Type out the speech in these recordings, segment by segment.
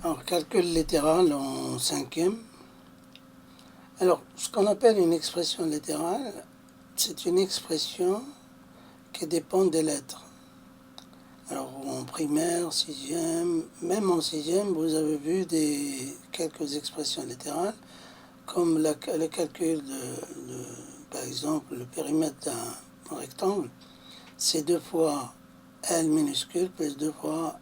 Alors, calcul littéral en cinquième. Alors, ce qu'on appelle une expression littérale, c'est une expression qui dépend des lettres. Alors, en primaire, sixième, même en sixième, vous avez vu quelques expressions littérales, comme le calcul par exemple, le périmètre d'un rectangle, c'est 2 fois L minuscule plus 2 fois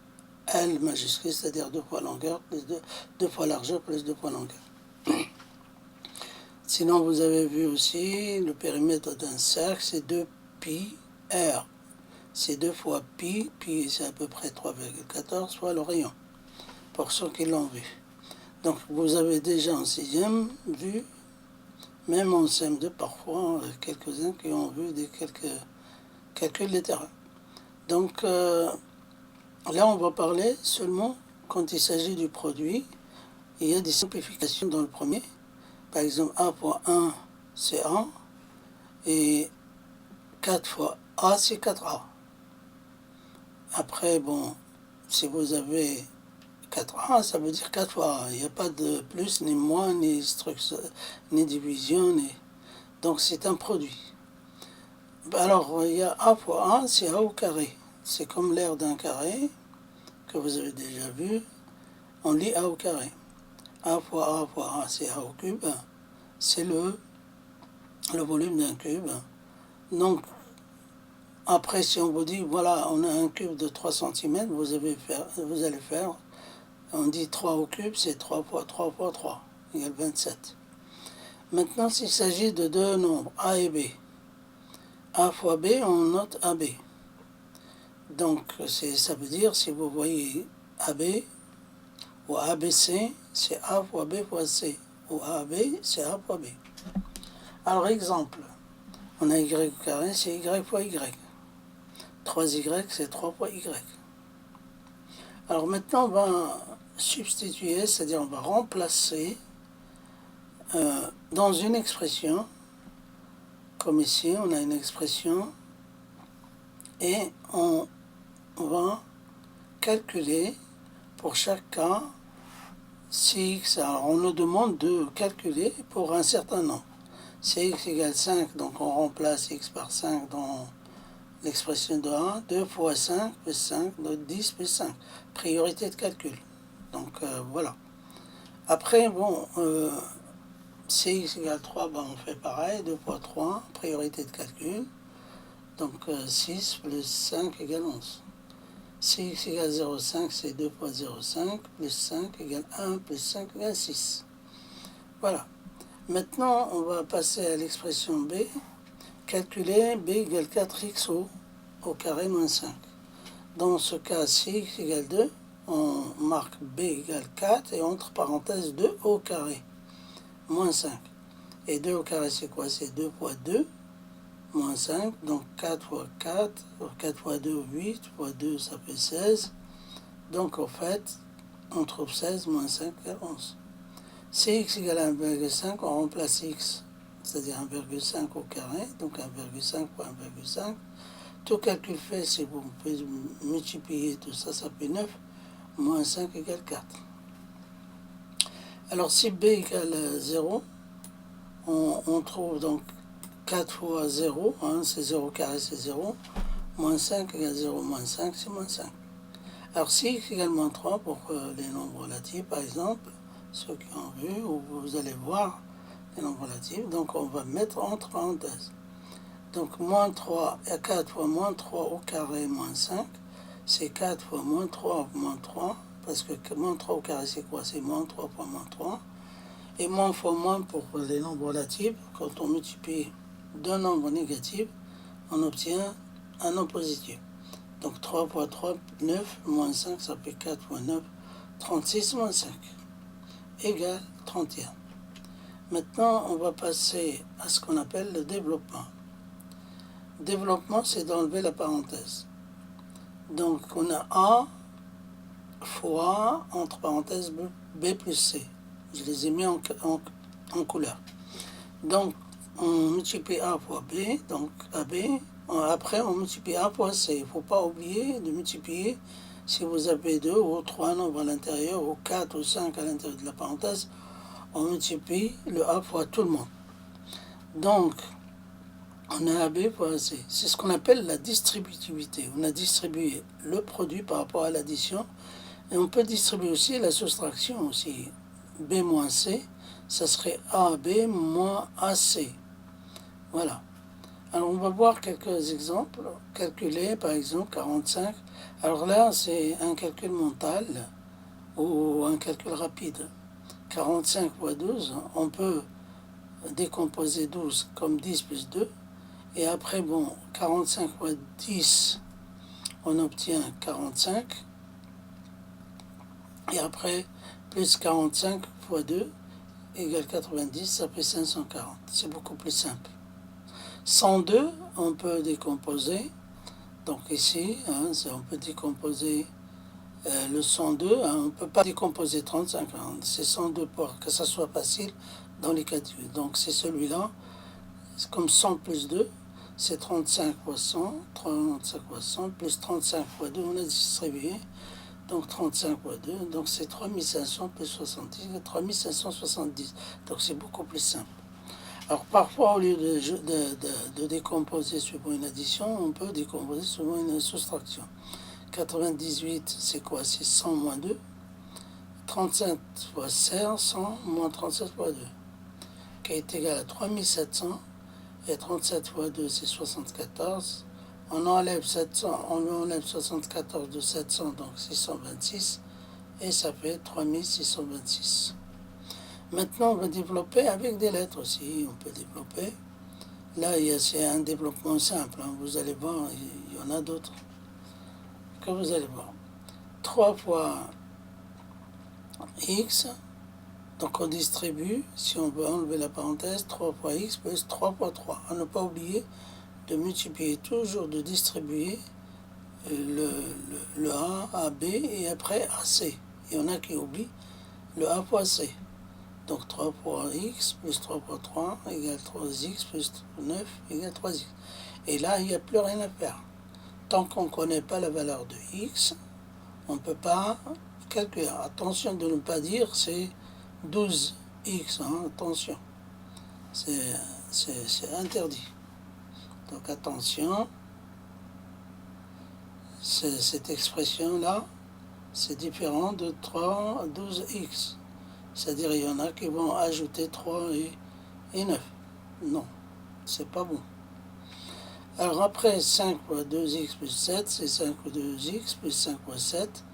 L majuscule, c'est-à-dire 2 fois longueur plus 2 fois largeur plus 2 fois longueur. Sinon, vous avez vu aussi le périmètre d'un cercle, c'est 2 pi r. C'est 2 fois pi, pi c'est à peu près 3,14 fois le rayon, pour ceux qui l'ont vu. Donc vous avez déjà en sixième vu, même en CM2 parfois, quelques-uns qui ont vu quelques calculs littéraux. Donc là on va parler seulement quand il s'agit du produit. Il y a des simplifications dans le premier. Par exemple, A fois 1 c'est A, et 4 fois A c'est 4A. Après, bon, si vous avez 4A, ça veut dire 4 fois A. Il n'y a pas de plus, ni moins, ni division. Donc c'est un produit. Alors, il y a A fois A, c'est A au carré. C'est comme l'aire d'un carré, que vous avez déjà vu. On lit A au carré. A fois A, c'est A au cube. C'est le volume d'un cube. Donc, après, si on vous dit, voilà, on a un cube de 3 cm, vous allez faire, on dit 3 au cube, c'est 3 fois 3 fois 3, égale 27. Maintenant, s'il s'agit de deux nombres, A et B, A fois B, on note AB. Donc, ça veut dire, si vous voyez AB ou ABC, c'est A fois B fois C, ou AB, c'est A fois B. Alors, exemple, on a Y au carré, c'est Y fois Y. 3Y, c'est 3 fois Y. Alors maintenant, on va substituer, c'est-à-dire on va remplacer dans une expression, comme ici, on a une expression, et on va calculer pour chaque cas Cx. Alors on nous demande de calculer pour un certain nombre. Cx égale 5, donc on remplace x par 5 dans l'expression de A, 2 fois 5 plus 5, donc 10 plus 5. Priorité de calcul. Donc voilà. Après, bon, Cx égale 3, ben, on fait pareil, 2 fois 3, priorité de calcul. Donc 6 plus 5 égale 11. Cx égale 0,5, c'est 2 fois 0,5, plus 5 égale 1, plus 5 égale 6. Voilà. Maintenant, on va passer à l'expression B. Calculer B égale 4x au carré moins 5. Dans ce cas, Cx égale 2, on marque B égale 4 et entre parenthèses 2 au carré, moins 5. Et 2 au carré, c'est quoi? C'est 2 fois 2, moins 5. Donc 4 fois 4, 4 fois 2, 8, fois 2, ça fait 16. Donc en fait, on trouve 16 moins 5 égale 11. Cx égale 1,5, on remplace x, c'est-à-dire 1,5 au carré, donc 1,5 fois 1,5. Tout calcul fait, si vous pouvez multiplier tout ça, ça fait 9, moins 5 égale 4. Alors si b égale 0, on trouve donc 4 fois 0, hein, c'est 0 carré, c'est 0, moins 5 égale 0, moins 5, c'est moins 5. Alors si x égale moins 3 pour les nombres relatifs, par exemple, ceux qui ont vu, ou vous allez voir les nombres relatifs, donc on va mettre entre parenthèses. Donc moins 3, 4 fois moins 3 au carré moins 5, c'est 4 fois moins 3 moins 3, parce que moins 3 au carré c'est quoi? C'est moins 3 fois moins 3. Et moins fois moins pour les nombres relatifs, quand on multiplie deux nombres négatifs, on obtient un nombre positif. Donc 3 fois 3, 9, moins 5, ça fait 4 fois 9, 36 moins 5, égale 31. Maintenant, on va passer à ce qu'on appelle le développement. Développement, c'est d'enlever la parenthèse. Donc, on a A fois, entre parenthèses, B plus C. Je les ai mis en couleur. Donc, on multiplie A fois B, donc AB. Après, on multiplie A fois C. Il ne faut pas oublier de multiplier si vous avez 2 ou 3 nombres à l'intérieur, ou 4 ou 5 à l'intérieur de la parenthèse, on multiplie le A fois tout le monde. Donc, on a AB fois AC. C'est ce qu'on appelle la distributivité. On a distribué le produit par rapport à l'addition. Et on peut distribuer aussi la soustraction aussi. B moins C, ça serait AB moins AC. Voilà. Alors on va voir quelques exemples. Calculer par exemple 45. Alors là c'est un calcul mental ou un calcul rapide. 45 fois 12, on peut décomposer 12 comme 10 plus 2. Et après, bon, 45 fois 10, on obtient 45. Et après, plus 45 fois 2 égale 90, ça fait 540. C'est beaucoup plus simple. 102, on peut décomposer. Donc ici, on peut décomposer le 102. On ne peut pas décomposer 35. C'est 102 pour que ça soit facile dans les calculs. Donc c'est celui-là. C'est comme 100 plus 2. C'est 35 fois 100. 35 fois 100 plus 35 fois 2. On a distribué. Donc 35 fois 2, donc c'est 3500 plus 70, 3570. Donc c'est beaucoup plus simple. Alors parfois, au lieu de décomposer suivant une addition, on peut décomposer suivant une soustraction. 98, c'est quoi? C'est 100 moins 2. 37 fois 100 moins 37 fois 2, qui est égal à 3700. Et 37 fois 2, c'est 74. On enlève 700, on enlève 74 de 700, donc 626, et ça fait 3626. Maintenant, on va développer avec des lettres aussi. On peut développer. Là, c'est un développement simple. Vous allez voir, il y en a d'autres que vous allez voir. 3 fois x, donc on distribue, si on veut enlever la parenthèse, 3 fois x plus 3 fois 3. À ne pas oublier de multiplier toujours, de distribuer le A à B et après à C. Il y en a qui oublient le A fois C. Donc 3 fois x plus 3 fois 3 égale 3x plus 9 égale 3x. Et là, il n'y a plus rien à faire. Tant qu'on ne connaît pas la valeur de x, on ne peut pas calculer. Attention de ne pas dire c'est 12x. Attention. C'est interdit. Donc attention, cette expression-là, c'est différent de 3, 12x. C'est-à-dire il y en a qui vont ajouter 3 et 9. Non, c'est pas bon. Alors après 5 fois 2x plus 7, c'est 5 fois 2x plus 5 fois 7.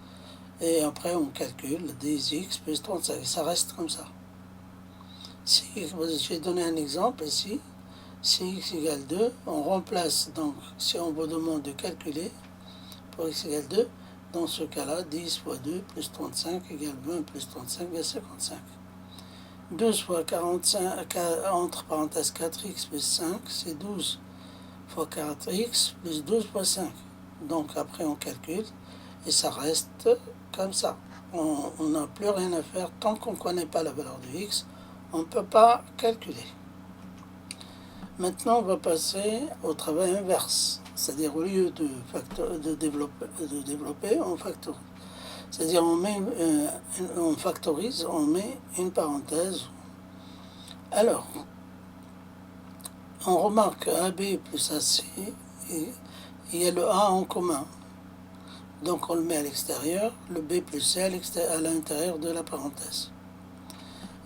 Et après on calcule 10x plus 35. Ça reste comme ça. Si, je vais donner un exemple ici. Si x égale 2, on remplace, donc si on vous demande de calculer pour x égale 2, dans ce cas-là, 10 fois 2 plus 35 égale 20 plus 35 égale 55. 12 fois 45, entre parenthèses 4x plus 5, c'est 12 fois 4x plus 12 fois 5. Donc après on calcule et ça reste comme ça. On n'a plus rien à faire tant qu'on ne connaît pas la valeur de x, on ne peut pas calculer. Maintenant, on va passer au travail inverse, c'est-à-dire au lieu de développer, on factorise. C'est-à-dire on factorise, on met une parenthèse. Alors, on remarque AB plus AC, et il y a le A en commun. Donc on le met à l'extérieur, le B plus C à l'intérieur de la parenthèse.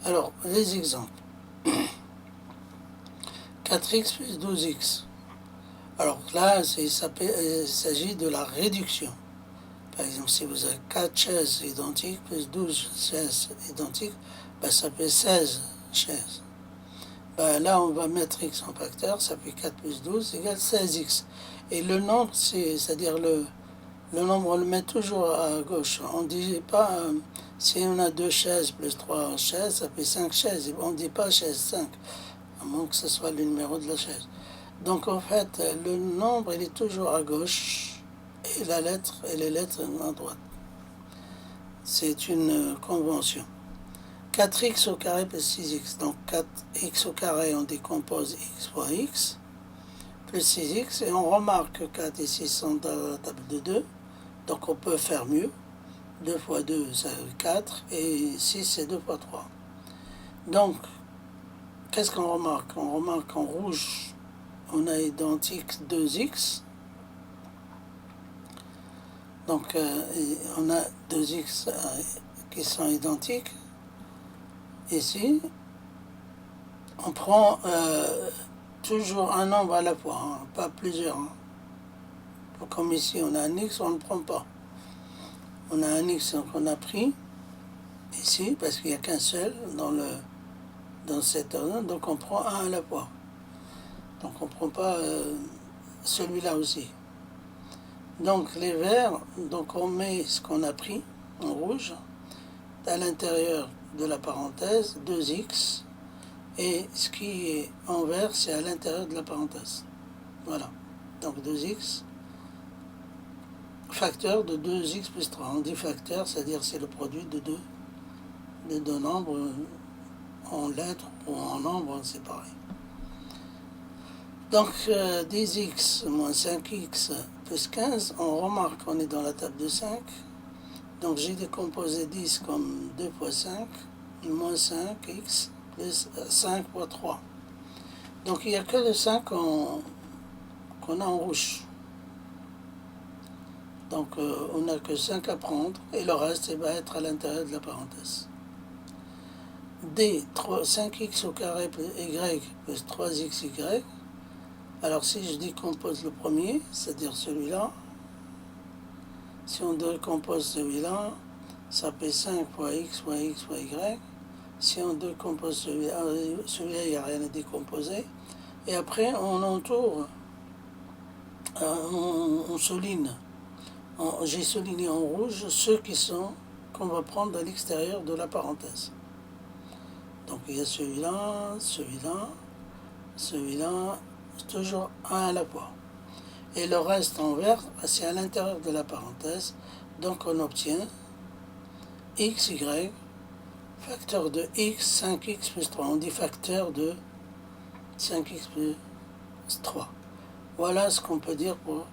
Alors, les exemples. 4x plus 12x. Alors là, il s'agit de la réduction. Par exemple, si vous avez 4 chaises identiques plus 12 chaises identiques, ça fait 16 chaises. Là, on va mettre x en facteur, ça fait 4 plus 12 égale 16x. Et le nombre, c'est-à-dire le nombre, on le met toujours à gauche. On ne dit pas, si on a 2 chaises plus 3 chaises, ça fait 5 chaises. On ne dit pas chaise 5. À moins que ce soit le numéro de la chaise. Donc en fait, le nombre, il est toujours à gauche et les lettres à droite. C'est une convention. 4x au carré plus 6x. Donc 4x au carré, on décompose x fois x plus 6x. Et on remarque que 4 et 6 sont dans la table de 2. Donc on peut faire mieux. 2 fois 2, ça fait 4, et 6, c'est 2 fois 3. Donc, qu'est-ce qu'on remarque? On remarque qu'en rouge, on a identique 2x. Donc, on a 2x qui sont identiques. Ici, on prend toujours un nombre à la fois, hein, pas plusieurs. Hein. Comme ici, on a un x, on ne prend pas. On a un x qu'on a pris ici, parce qu'il n'y a qu'un seul dans cet ordre, donc on prend un à la fois. Donc on ne prend pas celui-là aussi. Donc les verts, donc on met ce qu'on a pris en rouge à l'intérieur de la parenthèse, 2x, et ce qui est en vert, c'est à l'intérieur de la parenthèse. Voilà. Donc 2x, facteur de 2x plus 3. On dit facteur, c'est-à-dire c'est le produit de deux nombres en lettres ou en nombres, c'est pareil. Donc 10x moins 5x plus 15, on remarque qu'on est dans la table de 5. Donc j'ai décomposé 10 comme 2 fois 5, moins 5x plus 5 fois 3. Donc il n'y a que le 5 qu'on a en rouge. Donc on n'a que 5 à prendre et le reste va être à l'intérieur de la parenthèse. D, 5x au carré plus y plus 3xy. Alors si je décompose le premier, c'est-à-dire celui-là, si on décompose celui-là, ça fait 5 fois x fois x fois y. Si on décompose celui-là, il n'y a rien à décomposer. Et après, on entoure, on souligne. J'ai souligné en rouge ceux qu'on va prendre à l'extérieur de la parenthèse. Donc il y a celui-là, celui-là, celui-là, toujours un à la fois. Et le reste en vert, c'est à l'intérieur de la parenthèse. Donc on obtient xy, facteur de x, 5x plus 3. On dit facteur de 5x plus 3. Voilà ce qu'on peut dire pour